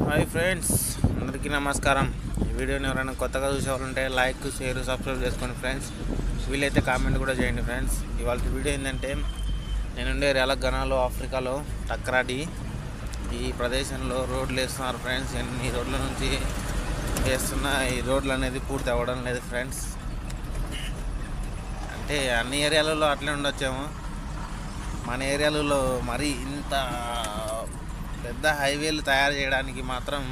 Hi friends, అందరికీ నమస్కారం. ఈ వీడియోని ఎవరైనా కొత్తగా చూసేవాళ్ళంటే లైక్, షేర్, సబ్స్క్రైబ్ చేసుకోండి ఫ్రెండ్స్. వీలైతే కామెంట్ కూడా చేయండి ఫ్రెండ్స్. ఇవాళ వీడియో ఏంటంటే, నేనుండే ఏరియాలో ఘనాలో ఆఫ్రికాలో టక్రాడి ఈ ప్రదేశంలో రోడ్లు వేస్తున్నారు ఫ్రెండ్స్. ఎన్ని రోడ్ల నుంచి వేస్తున్నా ఈ రోడ్లు అనేది పూర్తి అవ్వడం లేదు ఫ్రెండ్స్. అంటే అన్ని ఏరియాలలో అట్లే ఉండొచ్చేమో, మన ఏరియాలలో మరీ ఇంత పెద్ద హైవేలు తయారు చేయడానికి మాత్రం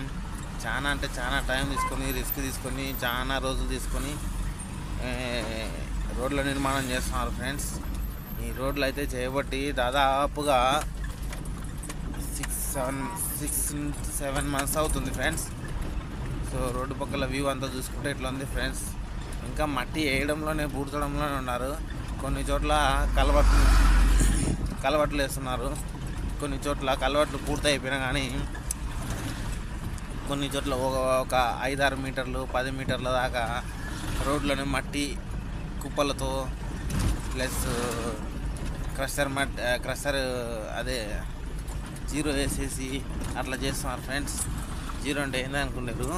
చాలా అంటే చాలా టైం తీసుకొని, రిస్క్ తీసుకొని, చాలా రోజులు తీసుకొని రోడ్ల నిర్మాణం చేస్తున్నారు ఫ్రెండ్స్. ఈ రోడ్లు అయితే చేయబట్టి దాదాపుగా 6-7 మంత్స్ అవుతుంది ఫ్రెండ్స్. సో రోడ్డు పక్కల వ్యూ అంతా చూసుకుంటే ఇట్లా ఉంది ఫ్రెండ్స్. ఇంకా మట్టి వేయడంలోనే, పూడ్చడంలోనే ఉన్నారు. కొన్ని చోట్ల కలవట్లు వేస్తున్నారు. కొన్ని చోట్ల కలవట్లు పూర్తి అయిపోయినా కానీ కొన్ని చోట్ల ఒక 5-6 మీటర్లు 10 మీటర్ల దాకా రోడ్లను మట్టి కుప్పలతో ప్లస్ క్రషర్ అదే జీరో వేసేసి అట్లా చేస్తున్నారు ఫ్రెండ్స్. జీరో అంటే ఏంది అనుకున్నారు,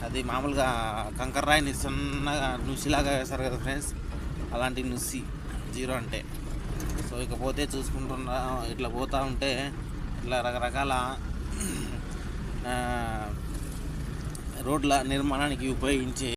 అది మామూలుగా కంకర్రాయిని సన్నగా నుసిలాగా వేస్తారు కదా ఫ్రెండ్స్, అలాంటి నుసి జీరో అంటే. సో ఇకపోతే చూసుకుంటున్నా ఇట్లా పోతూ ఉంటే ఇట్లా రకరకాల రోడ్ల నిర్మాణానికి ఉపయోగించే